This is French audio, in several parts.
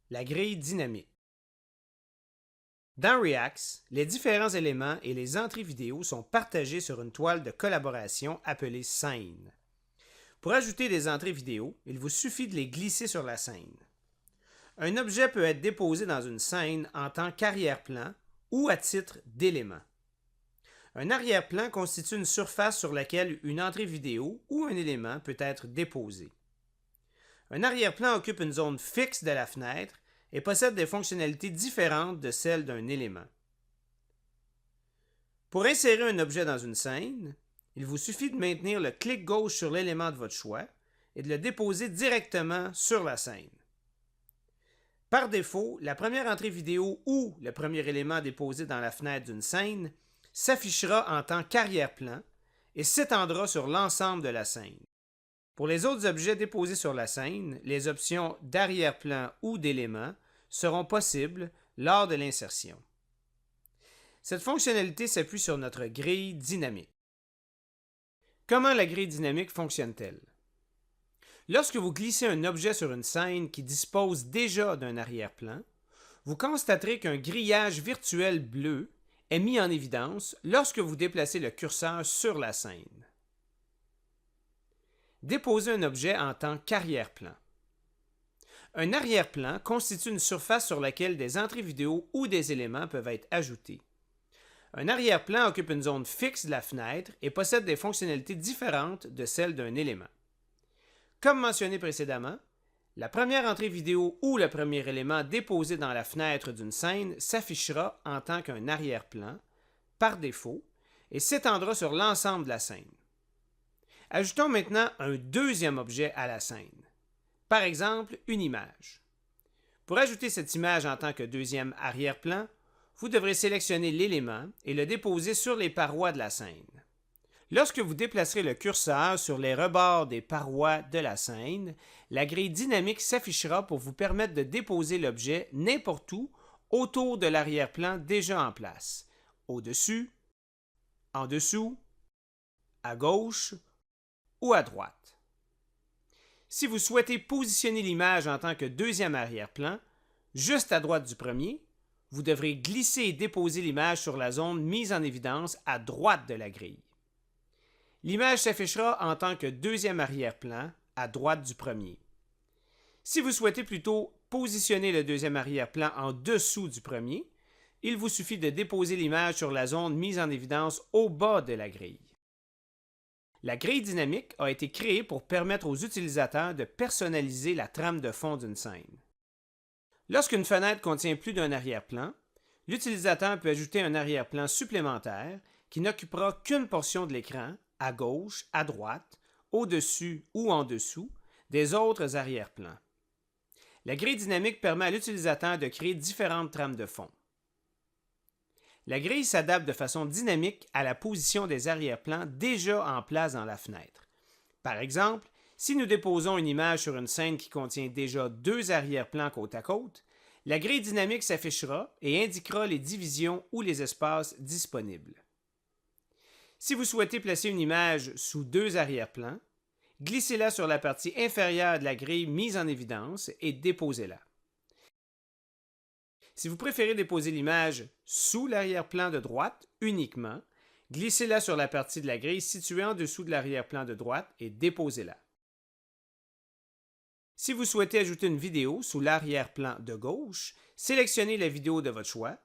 La grille dynamique. Dans Reax, les différents éléments et les entrées vidéo sont partagés sur une toile de collaboration appelée scène. Pour ajouter des entrées vidéo, il vous suffit de les glisser sur la scène. Un objet peut être déposé dans une scène en tant qu'arrière-plan ou à titre d'élément. Un arrière-plan constitue une surface sur laquelle une entrée vidéo ou un élément peut être déposé. Un arrière-plan occupe une zone fixe de la fenêtre et possède des fonctionnalités différentes de celles d'un élément. Pour insérer un objet dans une scène, il vous suffit de maintenir le clic gauche sur l'élément de votre choix et de le déposer directement sur la scène. Par défaut, la première entrée vidéo ou le premier élément déposé dans la fenêtre d'une scène s'affichera en tant qu'arrière-plan et s'étendra sur l'ensemble de la scène. Pour les autres objets déposés sur la scène, les options d'arrière-plan ou d'élément seront possibles lors de l'insertion. Cette fonctionnalité s'appuie sur notre grille dynamique. Comment la grille dynamique fonctionne-t-elle? Lorsque vous glissez un objet sur une scène qui dispose déjà d'un arrière-plan, vous constaterez qu'un grillage virtuel bleu est mis en évidence lorsque vous déplacez le curseur sur la scène. Déposer un objet en tant qu'arrière-plan. Un arrière-plan constitue une surface sur laquelle des entrées vidéo ou des éléments peuvent être ajoutés. Un arrière-plan occupe une zone fixe de la fenêtre et possède des fonctionnalités différentes de celles d'un élément. Comme mentionné précédemment, la première entrée vidéo ou le premier élément déposé dans la fenêtre d'une scène s'affichera en tant qu'un arrière-plan, par défaut, et s'étendra sur l'ensemble de la scène. Ajoutons maintenant un deuxième objet à la scène. Par exemple, une image. Pour ajouter cette image en tant que deuxième arrière-plan, vous devrez sélectionner l'élément et le déposer sur les parois de la scène. Lorsque vous déplacerez le curseur sur les rebords des parois de la scène, la grille dynamique s'affichera pour vous permettre de déposer l'objet n'importe où autour de l'arrière-plan déjà en place, au-dessus, en dessous, à gauche ou à droite. Si vous souhaitez positionner l'image en tant que deuxième arrière-plan, juste à droite du premier, vous devrez glisser et déposer l'image sur la zone mise en évidence à droite de la grille. L'image s'affichera en tant que deuxième arrière-plan à droite du premier. Si vous souhaitez plutôt positionner le deuxième arrière-plan en dessous du premier, il vous suffit de déposer l'image sur la zone mise en évidence au bas de la grille. La grille dynamique a été créée pour permettre aux utilisateurs de personnaliser la trame de fond d'une scène. Lorsqu'une fenêtre contient plus d'un arrière-plan, l'utilisateur peut ajouter un arrière-plan supplémentaire qui n'occupera qu'une portion de l'écran, à gauche, à droite, au-dessus ou en dessous des autres arrière-plans. La grille dynamique permet à l'utilisateur de créer différentes trames de fond. La grille s'adapte de façon dynamique à la position des arrière-plans déjà en place dans la fenêtre. Par exemple, si nous déposons une image sur une scène qui contient déjà deux arrière-plans côte à côte, la grille dynamique s'affichera et indiquera les divisions ou les espaces disponibles. Si vous souhaitez placer une image sous deux arrière-plans, glissez-la sur la partie inférieure de la grille mise en évidence et déposez-la. Si vous préférez déposer l'image sous l'arrière-plan de droite uniquement, glissez-la sur la partie de la grille située en dessous de l'arrière-plan de droite et déposez-la. Si vous souhaitez ajouter une vidéo sous l'arrière-plan de gauche, sélectionnez la vidéo de votre choix,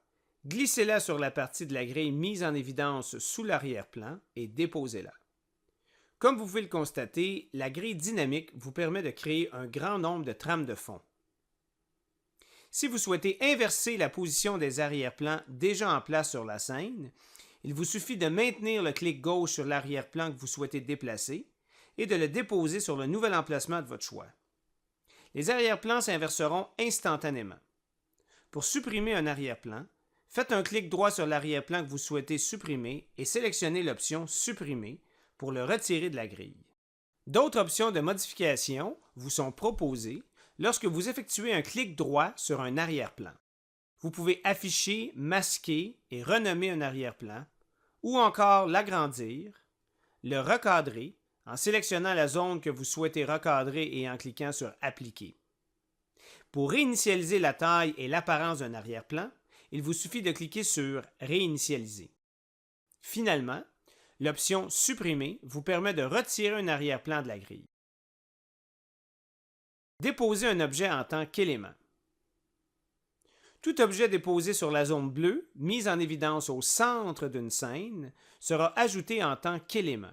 glissez-la sur la partie de la grille mise en évidence sous l'arrière-plan et déposez-la. Comme vous pouvez le constater, la grille dynamique vous permet de créer un grand nombre de trames de fond. Si vous souhaitez inverser la position des arrière-plans déjà en place sur la scène, il vous suffit de maintenir le clic gauche sur l'arrière-plan que vous souhaitez déplacer et de le déposer sur le nouvel emplacement de votre choix. Les arrière-plans s'inverseront instantanément. Pour supprimer un arrière-plan, faites un clic droit sur l'arrière-plan que vous souhaitez supprimer et sélectionnez l'option « Supprimer » pour le retirer de la grille. D'autres options de modification vous sont proposées lorsque vous effectuez un clic droit sur un arrière-plan. Vous pouvez afficher, masquer et renommer un arrière-plan, ou encore l'agrandir, le recadrer en sélectionnant la zone que vous souhaitez recadrer et en cliquant sur « Appliquer ». Pour réinitialiser la taille et l'apparence d'un arrière-plan, il vous suffit de cliquer sur « Réinitialiser ». Finalement, l'option « Supprimer » vous permet de retirer un arrière-plan de la grille. Déposer un objet en tant qu'élément. Tout objet déposé sur la zone bleue, mis en évidence au centre d'une scène, sera ajouté en tant qu'élément.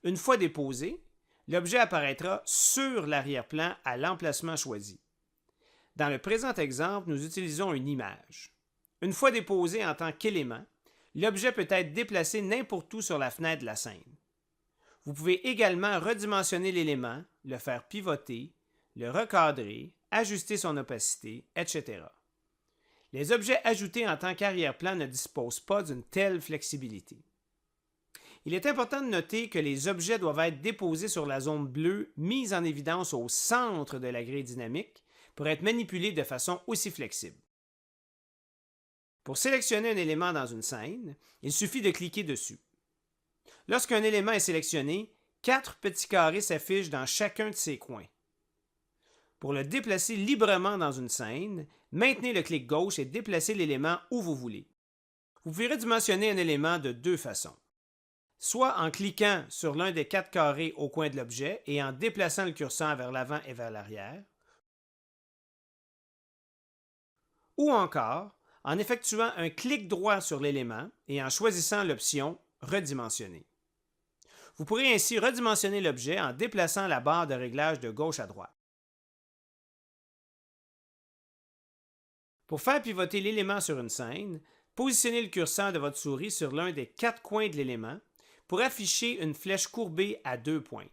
Une fois déposé, l'objet apparaîtra sur l'arrière-plan à l'emplacement choisi. Dans le présent exemple, nous utilisons une image. Une fois déposé en tant qu'élément, l'objet peut être déplacé n'importe où sur la fenêtre de la scène. Vous pouvez également redimensionner l'élément, le faire pivoter, le recadrer, ajuster son opacité, etc. Les objets ajoutés en tant qu'arrière-plan ne disposent pas d'une telle flexibilité. Il est important de noter que les objets doivent être déposés sur la zone bleue mise en évidence au centre de la grille dynamique pour être manipulés de façon aussi flexible. Pour sélectionner un élément dans une scène, il suffit de cliquer dessus. Lorsqu'un élément est sélectionné, 4 petits carrés s'affichent dans chacun de ses coins. Pour le déplacer librement dans une scène, maintenez le clic gauche et déplacez l'élément où vous voulez. Vous pouvez redimensionner un élément de deux façons. Soit en cliquant sur l'un des 4 carrés au coin de l'objet et en déplaçant le curseur vers l'avant et vers l'arrière, ou encore en effectuant un clic droit sur l'élément et en choisissant l'option « Redimensionner ». Vous pourrez ainsi redimensionner l'objet en déplaçant la barre de réglage de gauche à droite. Pour faire pivoter l'élément sur une scène, positionnez le curseur de votre souris sur l'un des 4 coins de l'élément pour afficher une flèche courbée à 2 pointes.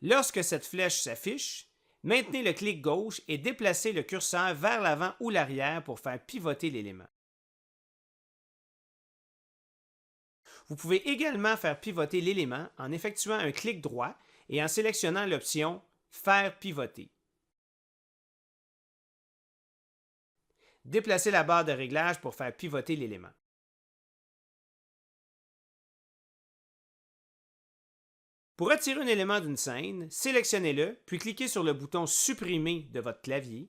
Lorsque cette flèche s'affiche, maintenez le clic gauche et déplacez le curseur vers l'avant ou l'arrière pour faire pivoter l'élément. Vous pouvez également faire pivoter l'élément en effectuant un clic droit et en sélectionnant l'option « Faire pivoter ». Déplacez la barre de réglage pour faire pivoter l'élément. Pour retirer un élément d'une scène, sélectionnez-le, puis cliquez sur le bouton « Supprimer » de votre clavier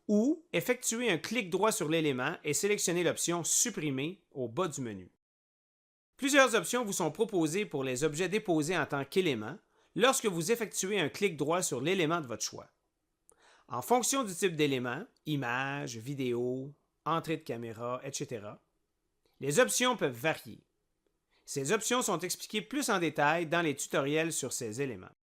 ou effectuez un clic droit sur l'élément et sélectionnez l'option « Supprimer » au bas du menu. Plusieurs options vous sont proposées pour les objets déposés en tant qu'éléments lorsque vous effectuez un clic droit sur l'élément de votre choix. En fonction du type d'élément, image, vidéo, entrée de caméra, etc., les options peuvent varier. Ces options sont expliquées plus en détail dans les tutoriels sur ces éléments.